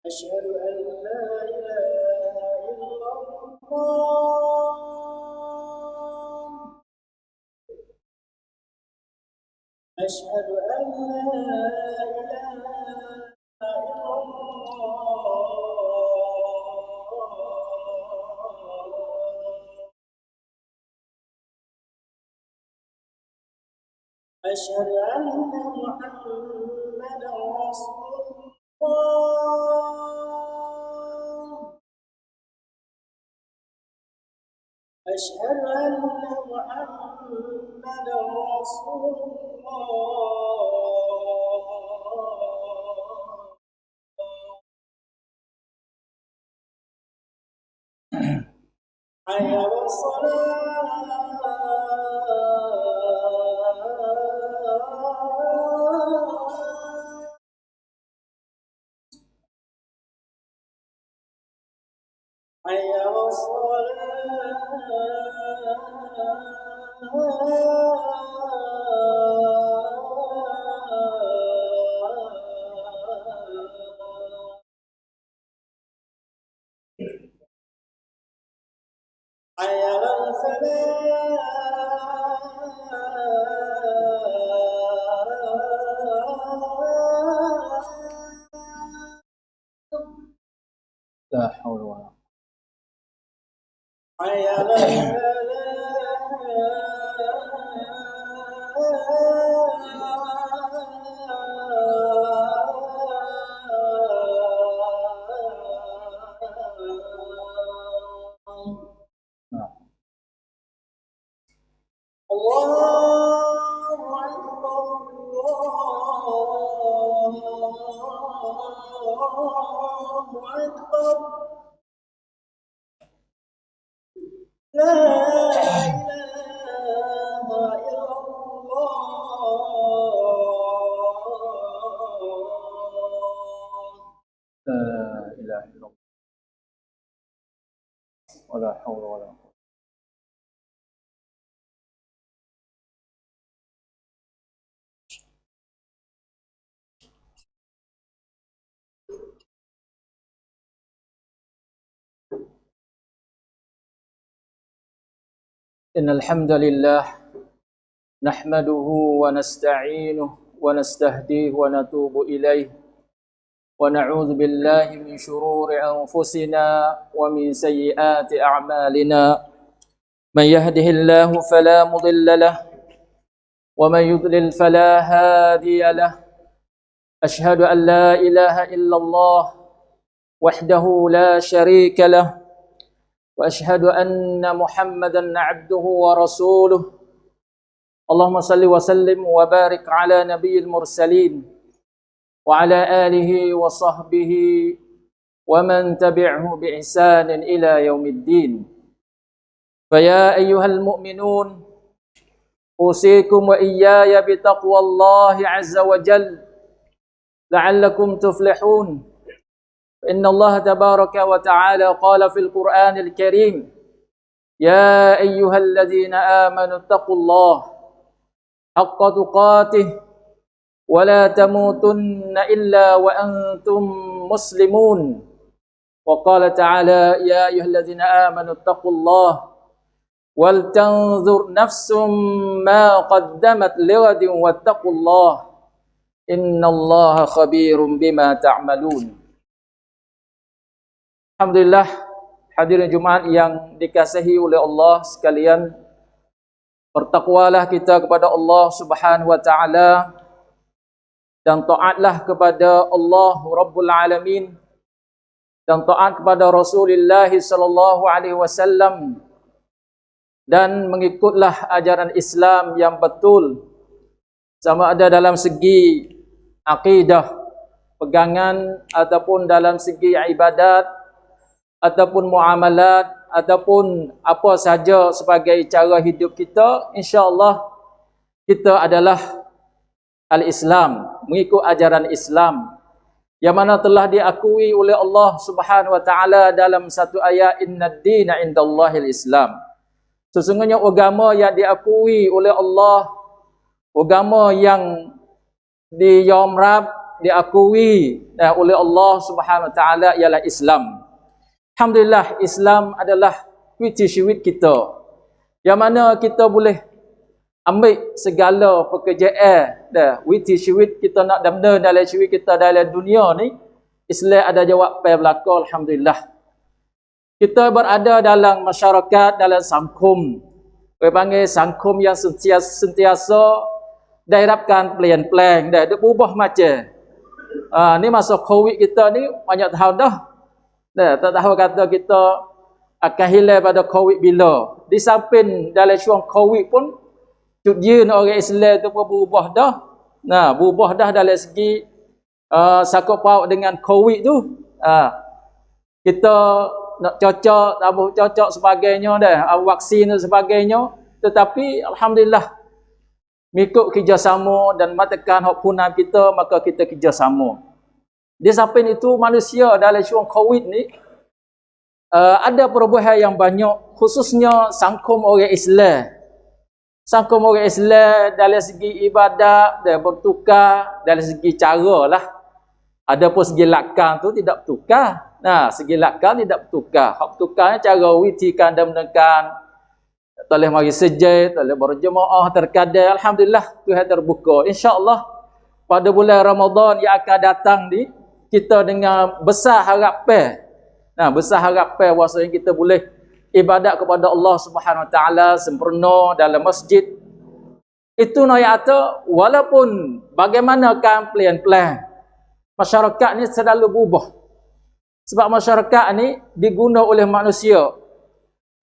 أشهد أن لا إله إلا الله أشهد أن لا إله إلا الله أشهد أن محمدا رسول الله أشهد أن محمدا رسول الله حي على الصلاة حي على الصلاة حي على الفلاح لا حول ولا قوة. حي على الفلاح نعم. الله أكبر الله أكبر لا إله إلا الله لا إله إلا الله ولا حول ولا قوة. إن الحمد لله نحمده ونستعينه ونستهديه ونتوب إليه ونعوذ بالله من شرور أنفسنا ومن سيئات أعمالنا من يهده الله فلا مضل له ومن يضلل فلا هادي له أشهد أن لا إله إلا الله وحده لا شريك له وأشهد أن محمدا عبده ورسوله اللهم صل وسلم وبارك على نبي المرسلين وعلى آله وصحبه ومن تبعه بإحسان إلى يوم الدين فيا أيها المؤمنون أوصيكم وإياي بتقوى الله عز وجل لعلكم تفلحون إن الله تبارك وتعالى قال في القرآن الكريم يا أيها الذين آمنوا اتقوا الله حق تقاته ولا تموتن إلا وأنتم مسلمون وقال تعالى يا أيها الذين آمنوا اتقوا الله ولتنظر نفس ما قدمت لغد واتقوا الله إن الله خبير بما تعملون. Alhamdulillah, hadirin Jumat yang dikasihi oleh Allah sekalian, bertakwalah kita kepada Allah Subhanahu wa taala dan taatlah kepada Allah Rabbul Alamin dan taat kepada Rasulullah sallallahu alaihi wasallam dan mengikutlah ajaran Islam yang betul sama ada dalam segi akidah, pegangan ataupun dalam segi ibadat ataupun muamalat ataupun apa sahaja sebagai cara hidup kita, insya-Allah kita adalah al-Islam, mengikut ajaran Islam yang mana telah diakui oleh Allah Subhanahu wa taala dalam satu ayat innad dina indallahil Islam. Sesungguhnya agama yang diakui oleh Allah, agama yang diyomrab diakui oleh Allah Subhanahu Wa Taala ialah Islam. Alhamdulillah, Islam adalah witi syawit kita, yang mana kita boleh ambil segala pekerjaan witi syawit kita nak damna dalam syawit kita dalam dunia ni. Islam ada jawab pai belaka. Alhamdulillah, kita berada dalam masyarakat, dalam sangkum, kita panggil sangkum yang sentiasa diharapkan plan-plan dah berubah macam. Ni masa Covid kita ni banyak tahun dah. Tak tahu kata kita akan hilang pada Covid bila. Di samping dalam syuang Covid pun tujuan orang Islam tu pun berubah dah. Berubah dah dalam segi sakut paut dengan Covid tu. Kita nak cocok, tak boleh cocok sebagainya dah, vaksin dan sebagainya. Tetapi Alhamdulillah, mengikut kerjasama dan matakan hak punam kita, maka kita kerjasama. Di samping itu, manusia dalam syuang Covid ni ada perubahan yang banyak, khususnya sangkum orang Islam. Sangkum orang Islam dalam segi ibadat dan bertukar, dalam segi cara lah. Ada pun segi lakang tu tidak bertukar. Segi lakang tidak bertukar. Hak bertukarnya cara witikan dan menekan. Tak boleh mari sejid, tak boleh berjemaah terkadang. Alhamdulillah, Tuhan terbuka. InsyaAllah pada bulan Ramadan yang akan datang ni, kita dengan besar harapan. Besar harapan bahawasanya kita boleh ibadat kepada Allah Subhanahu Wa Taala sempurna dalam masjid. Itu ayat walaupun bagaimanakah plan-plan, masyarakat ni selalu berubah. Sebab masyarakat ni diguna oleh manusia.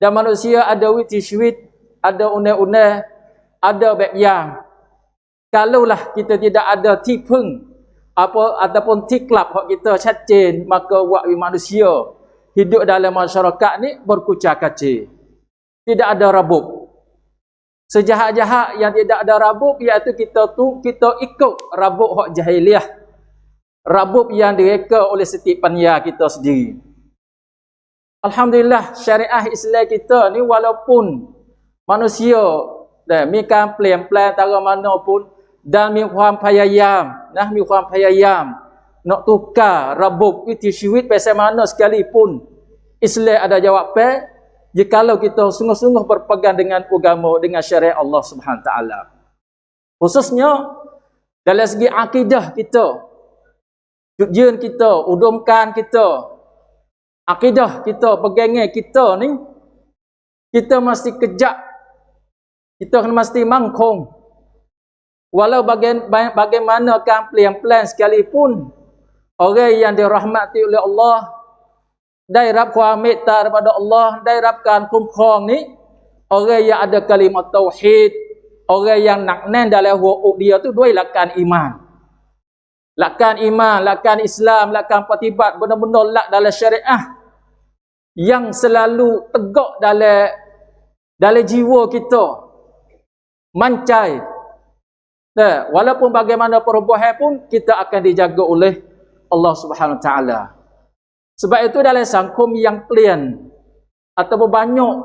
Dan manusia ada witi syawit, ada undang-undang, ada bab yang. Kalaulah kita tidak ada tipeng ataupun tiklap hak kita cacin, maka buat manusia hidup dalam masyarakat ni berkucar-kacir. Tidak ada rabuk. Sejahat-jahat yang tidak ada rabuk, iaitu kita ikut rabuk hak jahiliah. Rabuk yang direka oleh setiap pania kita sendiri. Alhamdulillah, syariah Islam kita ni walaupun manusia mereka plan-plan tara mana pun dan mereka payayam nak tukar rabuk witi syawit pasal mana sekalipun, Islam ada jawapan jikalau kita sungguh-sungguh berpegang dengan agama, dengan syariat Allah Subhanahu Wa Taala. Khususnya dalam segi akidah kita, tujuan kita, udumkan kita, akidah kita, pegangan kita ni, kita mesti kejak, kita mesti mangkung. Walau bagaimanakah plan-plan sekalipun, orang yang dirahmati oleh Allah, dairab kuamit daripada Allah, dairabkan kumkong ni, orang yang ada kalimat tauhid, orang yang naknan dalam hukum dia tu dua lakan iman. Lakan iman, lakan Islam, lakan patibat, benar-benar lak dalam syariah yang selalu tegak dalam jiwa kita, mancai. Walaupun bagaimana perubahan pun kita akan dijaga oleh Allah Subhanahu Wa Taala. Sebab itu dalam sangkum yang plan ataupun banyak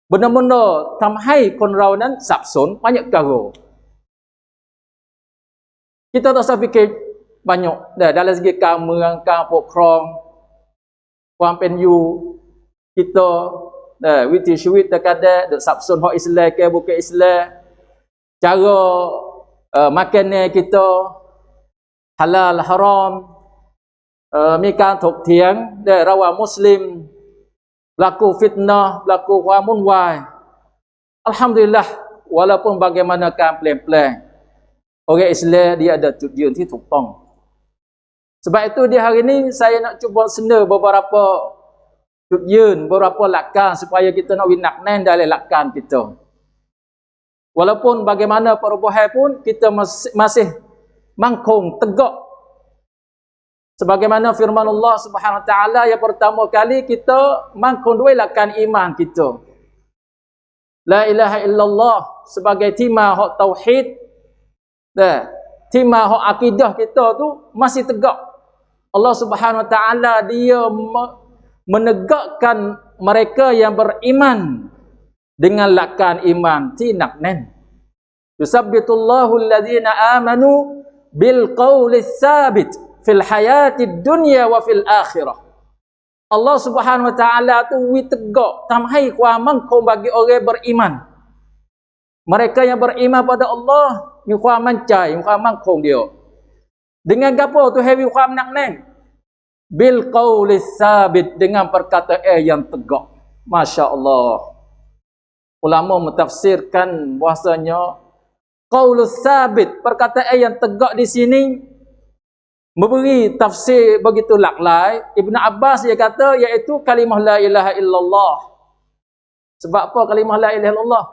benar-benar tamhai konraunan sabsun banyak karo. Kita tak usah fikir banyak dalam segi kamera, pokron, puan penyu kita witi syawit terkadang sabsun hak Islam ke bukan Islam, cara makanan kita halal haram, mereka thok tiang rawa Muslim, berlaku fitnah, berlaku huamun wai. Alhamdulillah, walaupun bagaimanakah plan-plan, orang Islam dia ada tujuanที่ถูกต้อง. Sebab itu di hari ini saya nak cuba senda beberapa tujuan, beberapa lakan supaya kita nak winaknan dalam lakan kita. Walaupun bagaimana perubahan pun kita masih mangkung tegak. Sebagaimana firman Allah Subhanahu Wa Taala yang pertama kali kita mangkung dua lakan iman kita. La ilaha illallah sebagai timah hak tauhid. Timah hak akidah kita tu masih tegak. Allah Subhanahu Wa Taala dia menegakkan mereka yang beriman dengan lakan iman tinaknan. Yusabbitullahu alladhina amanu bil qawli tsabit fil hayati dunya wa fil akhirah. Allah Subhanahu wa taala tu wi tegak tamhai kuat mangkong bagi orang beriman. Mereka yang beriman pada Allah mi kuat mancai, mi kuat mangkong dia. Dengan gapo tu heavy kuat nak neng? Bil qawli tsabit, dengan perkataan yang tegak. Masya-Allah. Ulama mentafsirkan bahasanya qaulus sabit, perkataan yang tegak di sini memberi tafsir begitu laklai. Ibn Abbas dia kata iaitu kalimah la ilaha illallah. Sebab apa kalimah la ilaha illallah?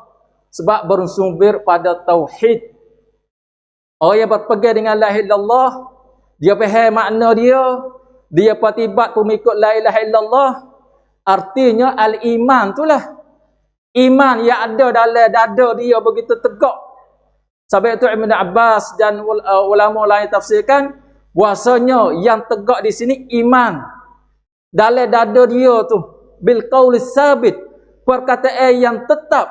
Sebab bersumber pada tauhid. Orang yang berpegang dengan la ilaha illallah, dia faham makna dia patibat pengikut la ilaha illallah, artinya al-iman itulah. Iman yang ada dalam dada dia begitu tegak. Sebab itu Ibn Abbas dan ulama lain tafsirkan bahasanya yang tegak di sini iman. Dalam dada dia tu bil qaulis sabit, perkataan yang tetap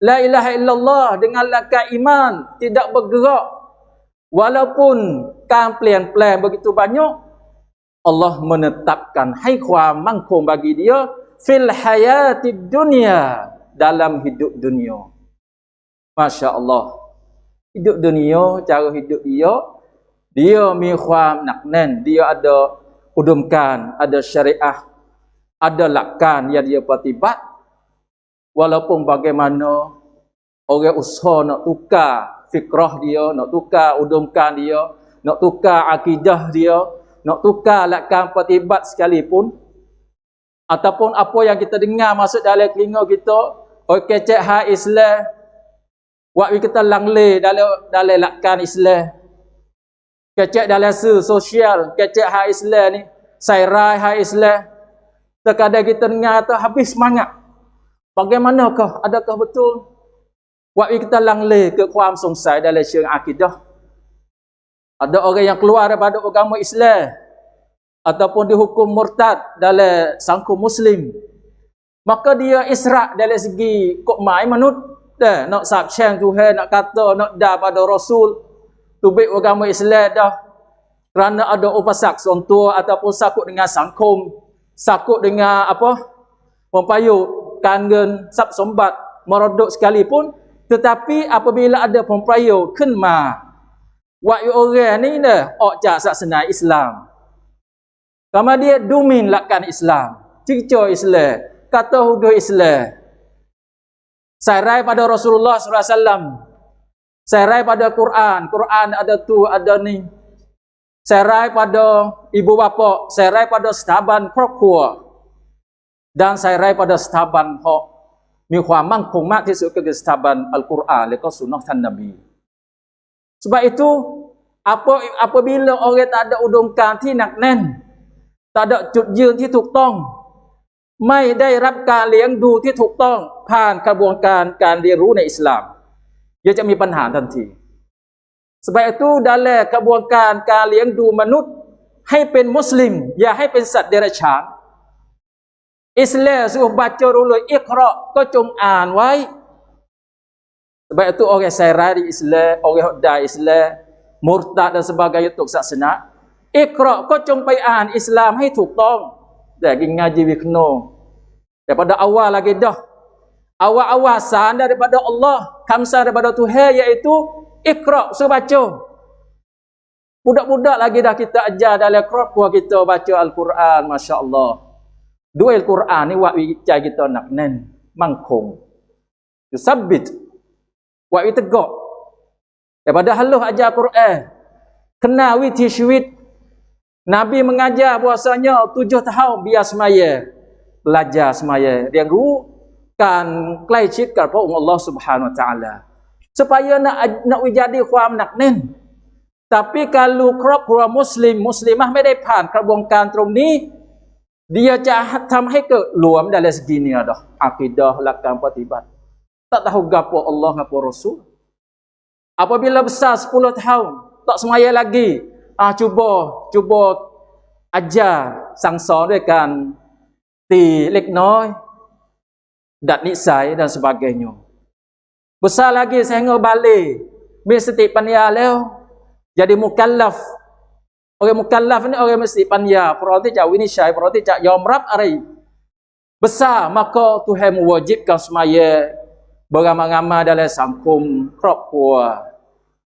la ilaha illallah dengan lakar iman, tidak bergerak walaupun kan plan-plan begitu banyak. Allah menetapkan hai kuah mangkung bagi dia fil hayati dunia, dalam hidup dunia. Masya Allah. Hidup dunia, cara hidup dia mi kuah naknan, dia ada udumkan, ada syariah, ada lakkan yang dia patibat. Walaupun bagaimana orang usaha nak tukar fikrah dia, nak tukar udumkan dia, nak tukar akidah dia, nak tukar lakkan patibat sekalipun, ataupun apa yang kita dengar masuk dalam telinga kita, okey cek ha Islam, wak kita langle dalam lakkan Islam, kecek dalam sosial, kecek ha Islam ni, sairai ha Islam, terkadang kita dengar tu habis semangat. Bagaimanakah? Adakah betul? Wak kita langle ke kuam sungsai dalam syariat akidah. Ada orang yang keluar daripada agama Islam ataupun dihukum murtad dalam sangkum Muslim, maka dia israk dari segi kokmai manut dah nak sabchan Tuhan, nak kata nak dah pada Rasul tubik agama Islam dah, kerana ada upasak sontua ataupun sakut dengan sangkum, sakut dengan apa pempayuk kangen sab sombat merodok sekalipun, tetapi apabila ada pempayuk kenma wak orang ni dah ok saksana Islam, kama dia domin lakkan Islam, cicco Islam, kata huduh Islam, sarai pada Rasulullah SAW, sarai pada Quran ada tu ada ni, sarai pada ibu bapa, sarai pada setaban keluarga, dan sarai pada setaban hak mi khwamang kong mak tisuk ke setaban Al-Quran lekas sunnah tan Nabi. Sebab itu apabila orang tak ada udungkanที่หนักแน่น tak ada จุดยืนที่ถูกต้อง ไม่ได้รับการเลี้ยงดูที่ถูกต้องผ่านกระบวนการการเรียนรู้ในอิสลามdiaจะมีปัญหาทันที sebab itu dalam กระบวนการการเลี้ยงดูมนุษย์ให้เป็นมุสลิมอย่าให้เป็นสัตว์เดรัจฉานอิสลามsuruh baca dulu iqra ก็จงอ่านไว้ sebab itu orang sairai di Islam, orang hodai Islam, murtad dan sebagainya untuk saksana, iqra ก็จงไปอ่านอิสลามให้ถูกต้อง แต่กินngaji wikno daripada awal lagi dah, awal-awal san daripada Allah, khamsah daripada Tuhan, iaitu iqra, suruh baca. Budak-budak lagi dah kita ajar dalam keluarga kita baca Al-Quran, masya-Allah. Dua Al-Quran ni wak wicai kita nak nen mangkung, yusabbit, wak wi tegak daripada halus ajar Quran, kenal witi syuit. Nabi mengajar bahasanya 7 tahun biar semaya, belajar semaya, dia gukan ใกล้ชิดกับพระองค์อัลลอฮ์ Subhanahu wa taala, supaya nak jadi ความหนักแน่น tapi kalau ครอบครัวมุสลิมมุสลิมะไม่ได้ผ่านกระบวนการตรงนี้ dia จะทำให้เกิดหลวม dari segi ni dah akidah lakam patibat, tak tahu gapo Allah gapo Rasul. Apabila besar 10 tahun tak semaya lagi, cuba ajar สั่งสอนด้วยการตีเล็กน้อย ดัดนิสัย dan sebagainya. Besar lagi sehingga balik,มีสติปัญญาแล้ว jadi mukallaf. Orang mukallaf ni orang mesti pandai, pernahที่จะวินิจฉัยพร้อมที่จะยอมรับอะไร besar, maka Tuhan mewajibkan semaya beramai-ramai dalam sangkum keluarga,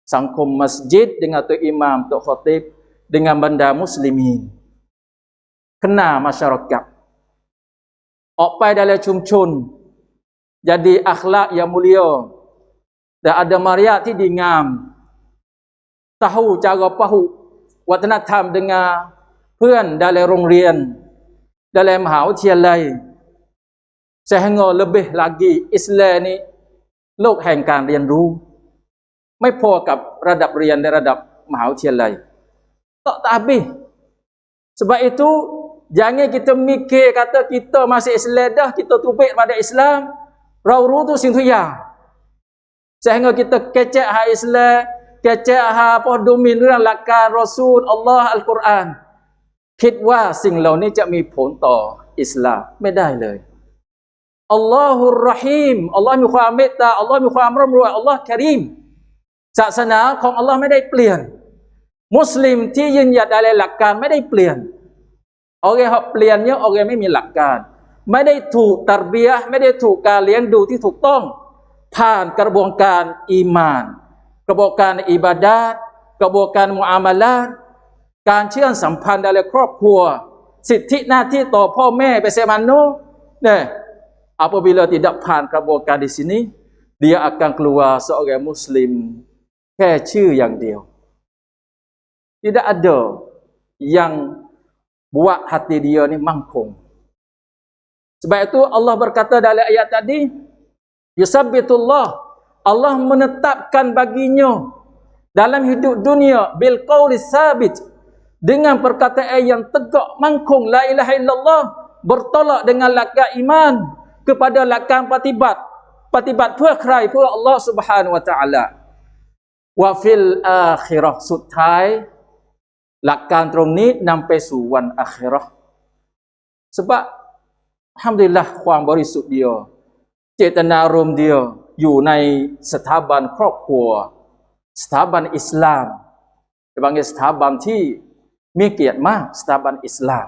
sangkum masjid dengan tu imam, tu khatib, dengan banda muslimin. Kena masyarakat. Opai dalam cumcun, jadi akhlak yang mulia. Dan ada mariatที่ดีงาม tahu cara pahu วัฒนธรรม dengan เพื่อน dalam โรงเรียน dalam มหาวิทยาลัย sehingga lebih lagi Islam ni โลกแห่งการเรียนรู้ ไม่พอกับระดับเรียนในระดับมหาวิทยาลัย tak habis. Sebab itu jangan kita mikir kata kita masih Islam dah, kita tubik pada Islam, rau-ru tu sing tu ya. Sehingga kita kecek hak Islam, kecek hak apa dominเรื่องหลักการรอซูลอัลลอฮ์อัลกุรอาน คิดว่าสิ่งเหล่านี้จะมีผลต่ออิสลามไม่ได้เลยอัลลอฮุรเราะฮีมอัลลอฮ์มีความเมตตาอัลลอฮ์มีความร่ำรวยอัลลอฮ์กะรีมศาสนาของอัลลอฮ์ไม่ได้เปลี่ยนมุสลิมที่ยืนหยัดในหลักการไม่ได้เปลี่ยนorang yang เปลี่ยนเนี่ยorangไม่มีหลักการไม่ได้ถูกตัรบียะห์ไม่ได้ถูกการเลี้ยงดูที่ถูกต้องผ่านกระบวนการอีมานกระบวนการอิบาดาตกระบวนการมุอามาลาตการเชื่อมสัมพันธ์ในครอบครัวสิทธิหน้าที่ต่อพ่อแม่ไปเสมานุเนี่ย apabila tidak ผ่านกระบวนการ di sini dia akan keluar seorang muslim แค่ชื่ออย่างเดียว tidak ada yang buat hati dia ni mangkung. Sebab itu Allah berkata dalam ayat tadi, yusabbitullah, Allah menetapkan baginya dalam hidup dunia bil qauli sabit, dengan perkataan yang tegak mangkung la ilaha illallah, bertolak dengan lakar iman kepada lakar patibat. Patibat เพื่อใคร เพื่อ Allah Subhanahu wa taala. Wa fil akhirah สุดท้ายหลักการตรงนี้นำไปสู่วันอาคิเราะห์ sebab alhamdulillah ความบริสุทธิ์เดียวเจตนารมณ์เดียวอยู่ในสถาบันครอบครัวสถาบันอิสลามบางสถาบันที่มีเกียรติมากสถาบันอิสลาม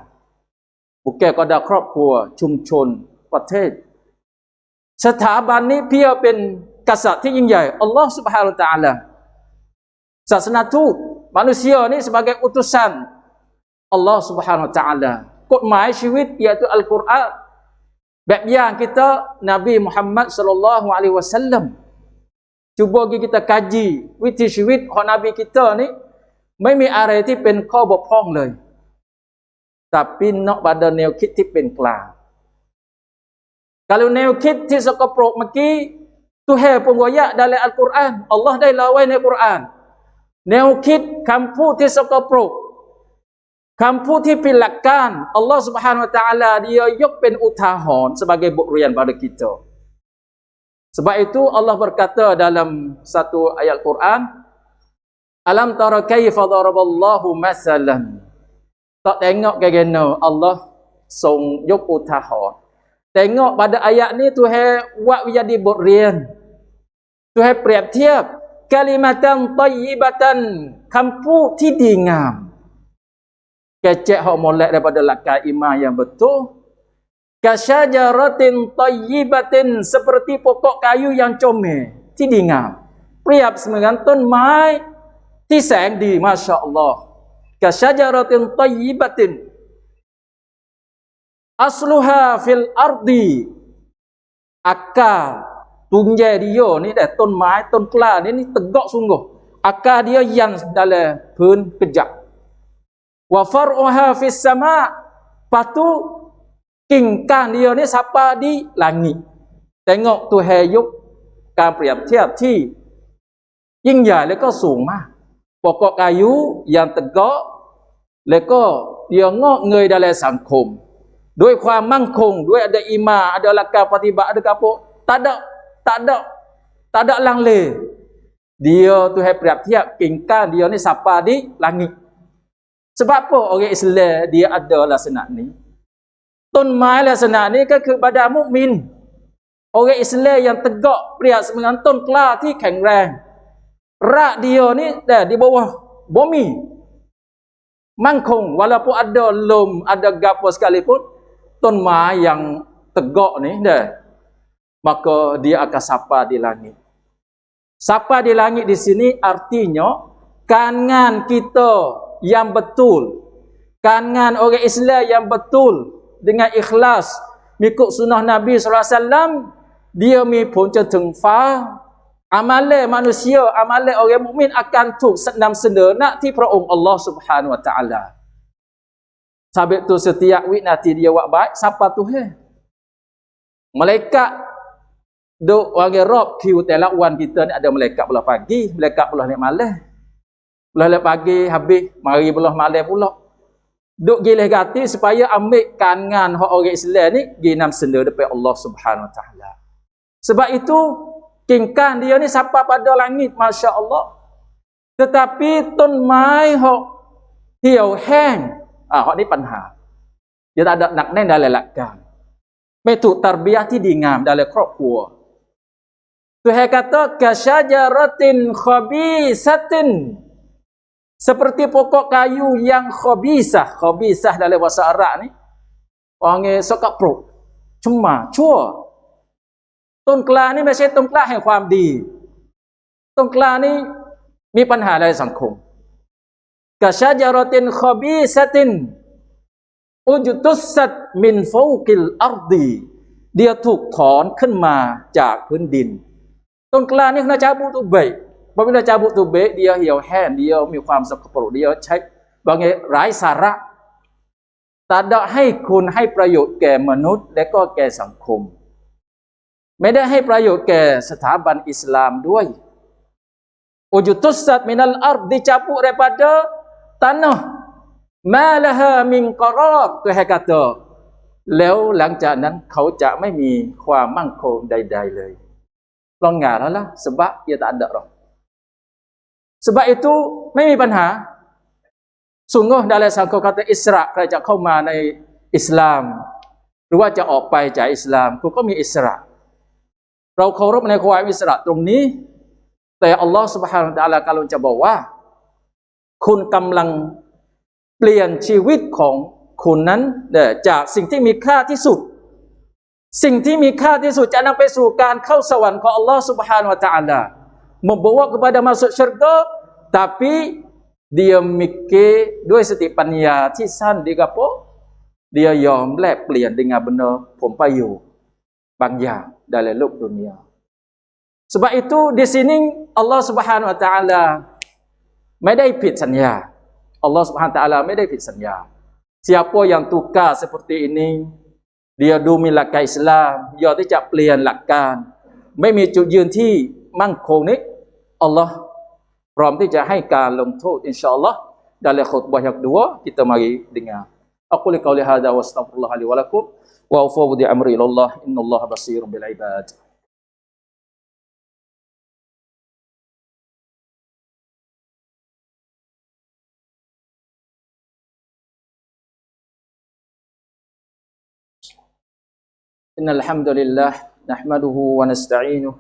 บุคคลก็ได้ครอบครัวชุมชนประเทศสถาบันนี้เพียงเป็นกษัตริย์ที่ยิ่งใหญ่อัลลอฮฺ Subhanahu wa taala ศาสนาทูตmanusia ni sebagai utusan Allah Subhanahu wa taala กฎหมายชีวิต iaitu Al-Quran แบบอย่าง kita Nabi Muhammad sallallahu alaihi wasallam cuba kita kaji วิถีชีวิตของ Nabi kita นี่ไม่มีอะไรที่เป็นข้อบกพร่องเลย tapi nak pada แนวคิดที่เป็นกลาง kalau แนวคิดที่สกปรกเมื่อกี้ Tuhan pun royak dalam Al-Quran Allah ได้เล่าไว้ในกุรอานแนวคิดคำพูดที่สกปรกคำพูดที่ผิดหลักการอัลลอฮฺ Subhanahu wa taala dia ยกเป็นอุทาหรณ์ sebagai บทเรียน pada kita. Sebab itu Allah berkata dalam satu ayat Quran, Alam tara kaifa daraballahu masalan. Tak tengok bagaimana Allah ทรงยกอุทาหรณ์ tengok pada ayat ni Tuhan buat menjadi บทเรียน Tuhan เปรียบเทียบkalimatan tayyibatan คำพูดที่ดีงาม kecek hak molek daripada lakar iman yang betul kasyajaratin tayyibatin seperti pokok kayu yang comel ที่ดีงาม เปรียบเสมือนต้นไม้ที่แสงดีมาชาอัลลอฮ์ kasyajaratin tayyibatin asluha fil ardi akar tunjai dia ni dah ต้นไม้ต้นกล้านี่ tegak sungguh akar dia yang dalam พื้น kejap wa far'uha fis sama patu กิ่งก้าน dia ni sampai di langit tengok Tuhan ยกการเปรียบเทียบที่ยิ่งใหญ่แล้วก็สูงมาก pokok kayu yang tegak แล้วก็ dia งอกเงย dalam สังคม ด้วยความมั่นคง ด้วย ada iman ada lakar patibat ada kapok tak ada langle dia Tuhan เปรียบเทียบกิ่งก้าน dia ni sampai di langit sebab apa orang Islam dia adaลักษณะนี้ ต้นไม้ลักษณะนี้ก็คือบรรดามุมิน orang Islam yang tegak เปรียบเสมือนต้นกล้าที่แข็งแรง ราก dia ni dah di bawah bumi mangkung walaupun ada lum, ada gapo sekalipun, ton mai yang tegak ni dah, maka dia akan sapa di langit. Sapa di langit di sini artinya kangan kita yang betul, kangan orang Islam yang betul dengan ikhlas mengikut sunnah Nabi sallallahu alaihi wasallam, dia mi pun ceteng fa amalan manusia, amalan orang mukmin akan tuk senam sedernak ti perong Allah Subhanahu wa taala. Sabit tu setiap week nanti dia buat baik siapa Tuhan. Malaikat duk orang rob kiu telak wan kita ni, ada malaikat belah pagi, malaikat belah ni malam. Belah pagi habis mari belah malam pula. Duk gilih gati supaya ambil kangan hak orang Islam ni ginam senda depan Allah Subhanahu wa taala. Sebab itu kingkan dia ni sampai pada langit, masya-Allah. Tetapi tun mai hok hiau hang, hok ni panha. Dia tak ada nak nen dalam lakkan. Metu tarbiyah ti dingam dalam keluarga. Tuhan kata kasyajaratin khabisatin, seperti pokok kayu yang khabisah. Khabisah dalam bahasa Arab ni orang sokak pro, cuma cua. ต้นกล้านี่ไม่ใช่ต้นกล้าแห่งความดีต้นกล้านี่มีปัญหาในสังคมกะชะญะรอตินคอบีซะตินอุจตุสัตมินฟาวกิลอัรฎี dia ถูกถอนขึ้นมาจากพื้นดินต้นกล้านี่kena cabut tu baik apabila cabut tu baik dia hiauแห้ง dia มีความสกปรก dia ใช้บางอย่างไร้สาระtak ada ให้คุณให้ประโยชน์แก่มนุษย์และก็แก่สังคมไม่ได้ให้ประโยชน์แก่สถาบันอิสลามด้วยอุจุตุสัตมินัลอัรฎ์ dicabut daripada tanah ma laha min qarar ตัวให้กาโตแล้วหลังจากนั้นเขาจะไม่มีความมั่นคงใดๆเลยลองงานแล้วล่ะ sebab ia tak ada dah sebab itu ไม่มีปัญหาsungguh dalam sangka kata Isra ใครจะเข้ามาในอิสลามหรือว่าจะออกไปจากอิสลามคุณก็มีอิสระเราเคารพในความอิสระตรงนี้แต่อัลลอฮฺ Subhanahu wa Taala กำลังจะบอกว่าคุณกำลังเปลี่ยนชีวิตของคุณนั้นจากสิ่งที่มีค่าที่สุดสิ่งที่มีค่าที่สุดจะนำไปสู่การเข้าสวรรค์ของอัลลอฮฺ Subhanahu wa Taala membawa kepada masuk syurga tapi dia mikir ด้วยสติปัญญาที่สั้น dia gapo dia ยอมแลกเปลี่ยน dengan benda ผลประโยชน์บางอย่าง dalam luk dunia. Sebab itu di sini Allah Subhanahu wa taala ไม่ได้ผิดสัญญา Allah Subhanahu wa taala ไม่ได้ผิดสัญญา Siapa yang tukar seperti ini dia ดูมีหลักการอิสลามยอมที่จะเปลี่ยนหลักการไม่มีจุดยืนที่มั่นคงนี้อัลลอฮ์พร้อมที่จะให้การลงโทษอินชาอัลลอฮ์ dalam khutbah yang kedua kita mari dengar. Aku li qauli hadza wa astaghfirullah li wa lakum wa ufawwidu amri ila Allah innallaha basirun bil ibad. Innal hamdalillah nahmaduhu wa nasta'inuhu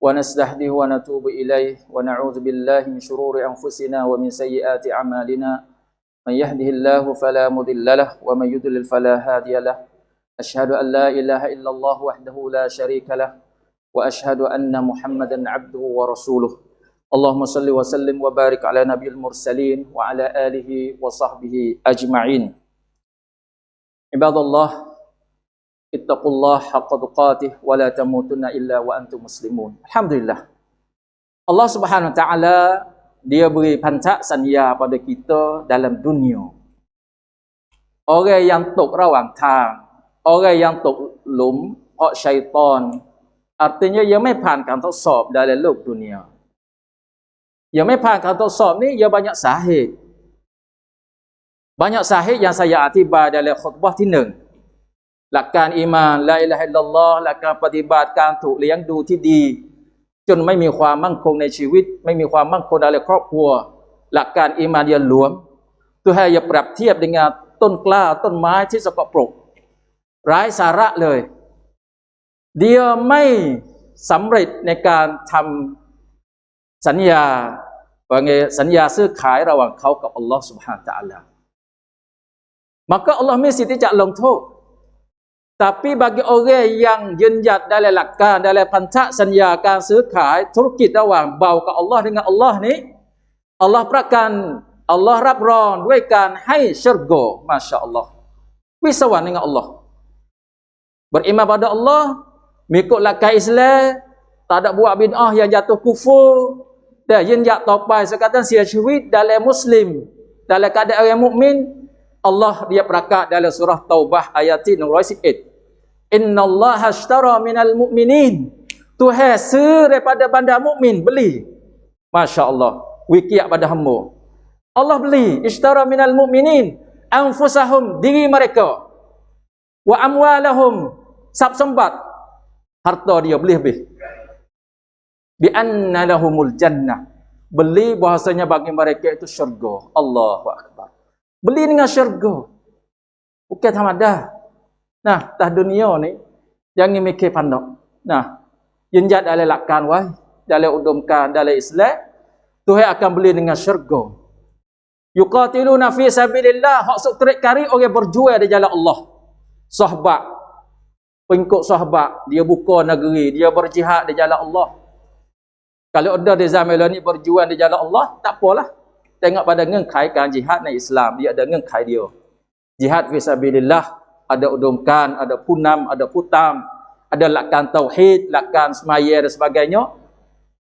wa nastahdihi wa natubu ilayhi wa na'udzu billahi min shururi anfusina wa min sayyiati a'malina man yahdihillahu fala mudilla lahu wa man yudlil fala hadiya lahu ashhadu an la ilaha illallah wahdahu la syarika lahu wa ashhadu anna Muhammadan 'abduhu wa rasuluhu Allahumma shalli wa sallim wa barik ala nabiyil mursalin wa ala alihi wa sahbihi ajma'in ibadallah ittaqullah haqqa tuqatih wa la tamutunna illa wa antum muslimun. Alhamdulillah. Allah Subhanahu wa taala dia beri pancak sanya pada kita dalam dunia. Orang yang tok rawang tang, orang yang tok lum hak syaitan, artinya dia ไม่ผ่านการทดสอบ dalam โลก dunia. Dia ไม่ผ่านการทดสอบni dia banyak sahih. Banyak sahih yang saya atibar dalam khutbahที่ 1หลักการอีมานลาอิลาฮะอิลลัลลอฮ์หลักการปฏิบัติการถูกเลี้ยงดูที่ดีจนไม่มีความมั่นคงในชีวิตไม่มีความมั่นคงในครอบครัวหลักการอีมานdia luam Tuhanอย่าเปรียบเทียบdenganต้นกล้าต้นไม้ที่สกปรกไร้สาระเลย dia ไม่สำเร็จในการทำสัญญา panggil สัญญาซื้อขายระหว่างเขากับอัลลอฮ์ Subhanahu Wa Taala. Maka Allah mesti tidakลงโทษ tapi bagi orang yang jenjat dalam lakar, dalam pancak สัญญาการซื้อขายธุรกิจระหว่างเบากับอัลลอฮ์dengan Allah ni, Allah ประกัน Allah รับรองด้วยการให้syurga, masya-Allah. วิสวรรค์dengan Allah. Beriman pada Allah, mengikut lakar Islam, tak ada buat bid'ah yang jatuh kufur. Dan jenjat topai sekatan sia syahid dalam muslim, dalam keadaan orang mukmin, Allah dia perakat dalam surah Taubah ayat 118. Innallaha ashtara minal mu'minin. Tuhanซื้อ daripada banda mukmin, beli. Masya-Allah. Wikiat pada hamba. Allah beli, ishtara minal mu'minin anfusahum, diri mereka. Wa amwalahum, sab-sembat. Harta dia beli habis. Bi anna lahumul jannah. Beli bahasanya bagi mereka itu syurga. Allahu akbar. Beli dengan syurga. Bukan tamadah. Nah, tah dunia ni jangan mikir pandang. Nah, jenjat dalam lakkan wai, dalam udumkan dalam Islam, Tuhan akan beli dengan syurga. Yuqatiluna fi sabilillah, hak sok terik kari orang berjuang di jalan Allah. Sahabat, pengikut sahabat, dia buka negeri, dia berjihad di jalan Allah. Kalau ada di zaman ni berjuang di jalan Allah, tak apalah. Tengok pada ngengkaikan jihad ni Islam, dia ada ngengkai dia. Jihad fi sabilillah, ada udumkan, ada punam, ada putam, ada lakkan tauhid, lakkan semaya dan sebagainya.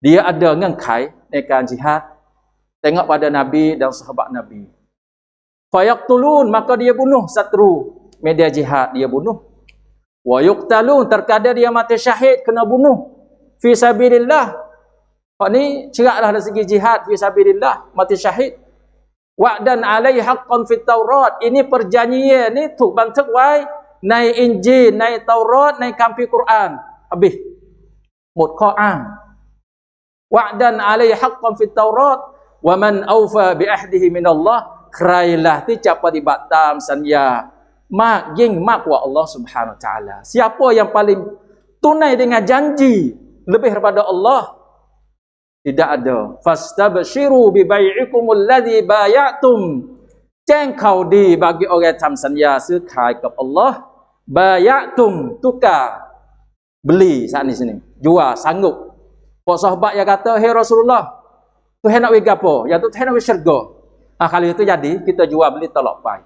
Dia ada ngengkai nekan jihad. Tengok pada Nabi dan sahabat Nabi. Fayaqtulun, maka dia bunuh satru media jihad, dia bunuh. Wa yuqtalun, terkadang dia mati syahid, kena bunuh. Fi sabilillah. Hak ni ceraklah dari segi jihad fi sabilillah, mati syahid. Wa'dan alaihi haqqan fit Taurat. Ini perjanjian ni ถูกบันทึกไว้ในอินจีลในเตารอดในคัมภีร์กุรอาน habis หมดข้ออ้าง Wa'dan alaihi haqqan fit Taurat wa man awfa bi ahdihi min Allah. ใครล่ะที่จะปฏิบัติตามสัญญามากยิ่งมากกว่า Allah Subhanahu Wa Taala. Siapa yang paling tunai dengan janji lebih daripada Allah? Tidak ada. Fastabshiru bi bai'ikumul ladzi bay'atum. แจ้งข่าวดี bagi orang yang ทำสัญญาซื้อขายกับ Allah. Bay'atum, tukar, beli saat ni sini, jual, sanggup. Pak sahabat yang kata, "Hai Rasulullah, Tuhan nak bagi apa? Ya tu Tuhan nak bagi syurga." Kalau itu jadi, kita jual beli tolak pai.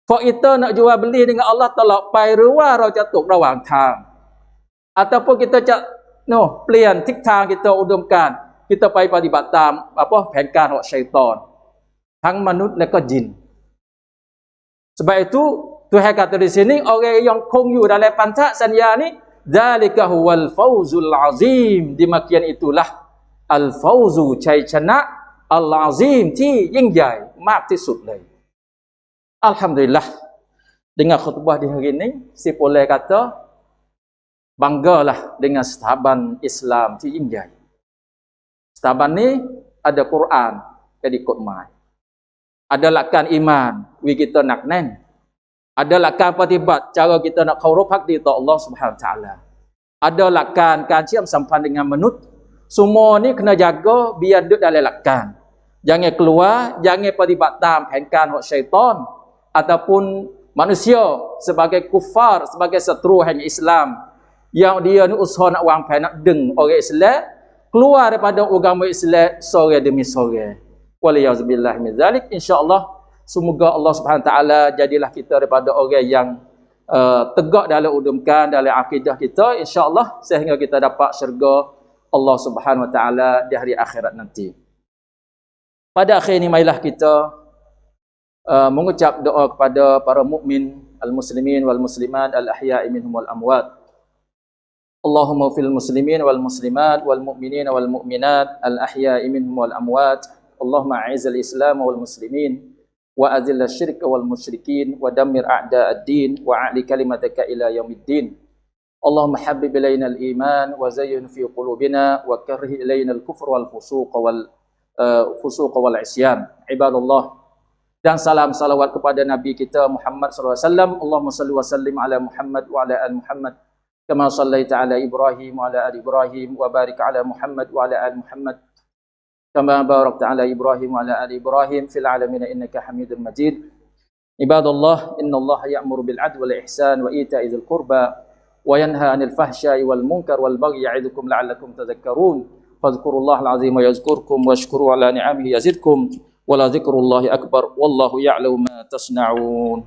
Pak kita nak jual beli dengan Allah tolak pai, ruangเราจะตกระหว่างทาง ataupun kitaเปลี่ยนทิศทาง kita อุดมการณ์ kita ไปปฏิบัติตามแผนการของsyaitan ทั้งมนุษย์และก็ยิน sebab itu Tuhan kata di sini orang yang คงอยู่ dalam pancak สัญญานี้ dzalika huwal fawzul azim. Demikian itulah al fawzu ชัยชนะ al azim ที่ยิ่งใหญ่มากที่สุดเลย Alhamdulillah, dengan khutbah di hari ini si boleh kata banggalah dengan setaban Islam ที่ยิ่งใหญ่ setaban ni ada Quran jadi กฎหมาย ada lakkan iman, wi kita nak nen, ada lakkan ปฏิบัติ cara kita nak เคารพภักดีต่อ Allah Subhanahu Wa Taala, ada lakkan การเชื่อมสัมพันธ์ dengan มนุษย์ semua ni kena jaga biar duduk dalam lakkan, jangan keluar, jangan ปฏิบัติตามแผนการของ syaitan ataupun manusia sebagai kufar, sebagai setru hanya Islam yang dia ni usaha nak wang pai nak deng orang Islam keluar daripada agama Islam sore demi sore. Waliyazbillah min zalik. Insya-Allah semoga Allah Subhanahu taala jadilah kita daripada orang yang tegak dalam udumkan dalam akidah kita, insya-Allah, sehingga kita dapat syurga Allah Subhanahu wa taala di hari akhirat nanti. Pada akhir ini marilah kita mengucap doa kepada para mukmin al-muslimin wal muslimat al-ahya'i minhum wal amwat. Allahumma fil muslimin wal muslimat wal mu'minin wal mu'minat al-ahya'i minhum wal amwat. Allahumma a'izzal islam wal muslimin wa azil asyirka wal musyrikin wa dammir a'da ad-din wa a'li kalimataka ila yaumiddin. Allahumma habbib ilayna al-iman wa zayyinhu fi qulubina wa karrih ilayna al-kufr wal fusuq wal isyan. Ibadallah, dan salam salawat kepada Nabi kita Muhammad sallallahu alaihi wasallam. Allahumma salli wa sallim ala Muhammad wa ala ali Muhammad kama sallaita ala Ibrahim wa ala ali Ibrahim wa barik ala Muhammad wa ala ali Muhammad كما باركت على إبراهيم وعلى آل إبراهيم في العالمين إنك حميد مجيد. عباد الله إن الله يأمر بالعدل والإحسان وإيتاء ذي القربى وينهى عن الفحشاء والمنكر والبغي يعظكم لعلكم تذكرون فاذكروا الله العظيم يذكركم واشكروا على نعمه يزدكم ولذكر الله أكبر والله يعلم ما تصنعون.